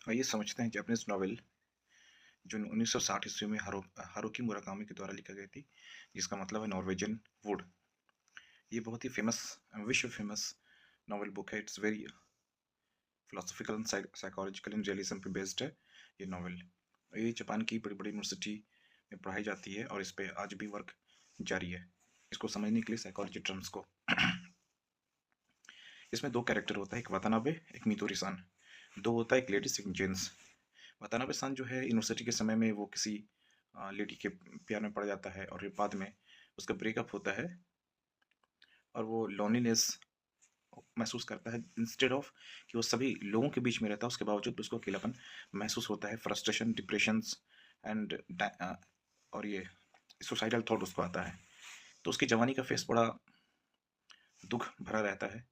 आइए समझते हैं जापानीज नॉवेल जो 1960 ईस्वी में हारुकी मुराकामी के द्वारा लिखा गई थी, जिसका मतलब है नॉर्वेजियन वुड। ये बहुत ही फेमस, विश्व फेमस नॉवेल बुक है। It's very philosophical and psychological and realism पे बेस्ड है ये नॉवेल। ये जापान की बड़ी बड़ी यूनिवर्सिटी में पढ़ाई जाती है और इस पे आज भी वर्क जारी है। इसको समझने के लिए साइकोलॉजी टर्म्स को इसमें दो कैरेक्टर होता है, एक वातानाबे, एक मितोरी सान। दो होता है, एक लेडीज, एक जेंट्स। वातानाबे सान जो है यूनिवर्सिटी के समय में वो किसी लेडी के प्यार में पड़ जाता है और बाद में उसका ब्रेकअप होता है और वो लोनलीनेस महसूस करता है। इंस्टेड ऑफ कि वो सभी लोगों के बीच में रहता है, उसके बावजूद भी उसको अकेलापन महसूस होता है। फ्रस्ट्रेशन, डिप्रेशंस एंड और ये सुसाइडल थॉट उसको आता है। तो उसकी जवानी का फेस बड़ा दुख भरा रहता है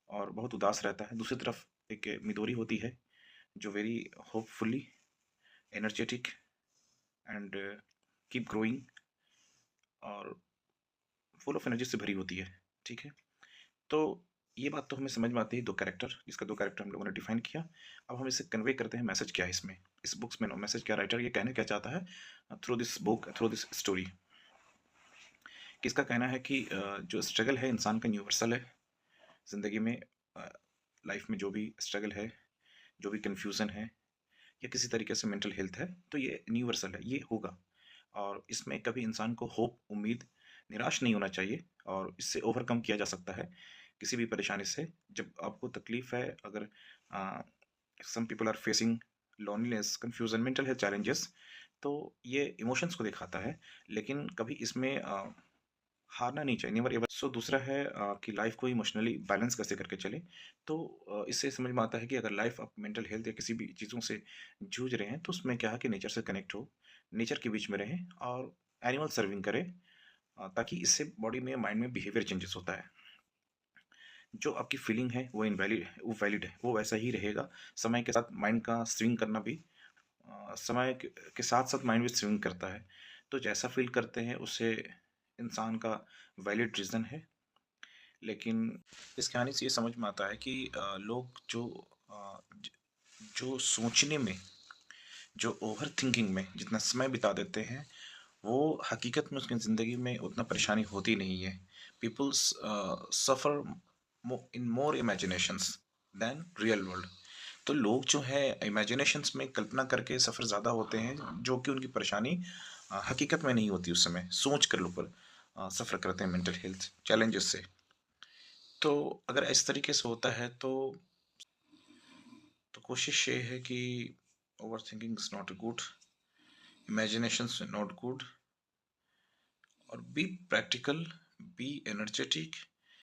और बहुत उदास रहता है। दूसरी तरफ एक मिदोरी होती है जो very hopefully energetic and keep growing और फुल ऑफ एनर्जी से भरी होती है। ठीक है, तो ये बात तो हमें समझ में आती है। दो कैरेक्टर, जिसका दो कैरेक्टर हम लोगों ने डिफाइन किया। अब हम इसे कन्वे करते हैं, मैसेज क्या है इसमें, इस बुक्स में। मैसेज क्या राइटर ये कहना क्या चाहता है through this book, through this story. किसका कहना है कि जो स्ट्रगल है इंसान का यूनिवर्सल है ज़िंदगी में। लाइफ में जो भी स्ट्रगल है, जो भी कन्फ्यूज़न है या किसी तरीके से मेंटल हेल्थ है, तो ये यूनिवर्सल है, ये होगा। और इसमें कभी इंसान को होप, उम्मीद, निराश नहीं होना चाहिए और इससे ओवरकम किया जा सकता है किसी भी परेशानी से। जब आपको तकलीफ है, अगर some people are facing loneliness, confusion, mental health challenges, तो ये इमोशंस को दिखाता है। लेकिन कभी इसमें हारना नहीं चाहिए, नेवर एवर। सो दूसरा है कि लाइफ को इमोशनली बैलेंस कैसे करके चले। तो इससे समझ में आता है कि अगर लाइफ आप मेंटल हेल्थ या किसी भी चीज़ों से जूझ रहे हैं, तो उसमें क्या है कि नेचर से कनेक्ट हो, नेचर के बीच में रहें और एनिमल सर्विंग करें, ताकि इससे बॉडी में, माइंड में बिहेवियर चेंजेस होता है। जो आपकी फीलिंग है वो इनवैलिड है, वो वैलिड है, वो वैसा ही रहेगा। समय के साथ माइंड का स्विंग करना भी समय के साथ साथ माइंड भी स्विंग करता है। तो जैसा फील करते हैं उससे इंसान का वैलिड रीज़न है। लेकिन इस कहानी से ये समझ में आता है कि लोग जो सोचने में, जो ओवर थिंकिंग में जितना समय बिता देते हैं, वो हकीकत में उसकी ज़िंदगी में उतना परेशानी होती नहीं है। पीपल्स सफ़र इन मोर इमेजिनेशंस देन रियल वर्ल्ड। तो लोग जो है इमेजिनेशंस में कल्पना करके सफ़र ज़्यादा होते हैं, जो कि उनकी परेशानी हकीकत में नहीं होती। उस समय सोच कर लोग सफ़र करते हैं मेंटल हेल्थ चैलेंजेस से। तो अगर इस तरीके से होता है तो कोशिश ये है कि over thinking is not good, imaginations not good, और बी प्रैक्टिकल, बी एनर्जेटिक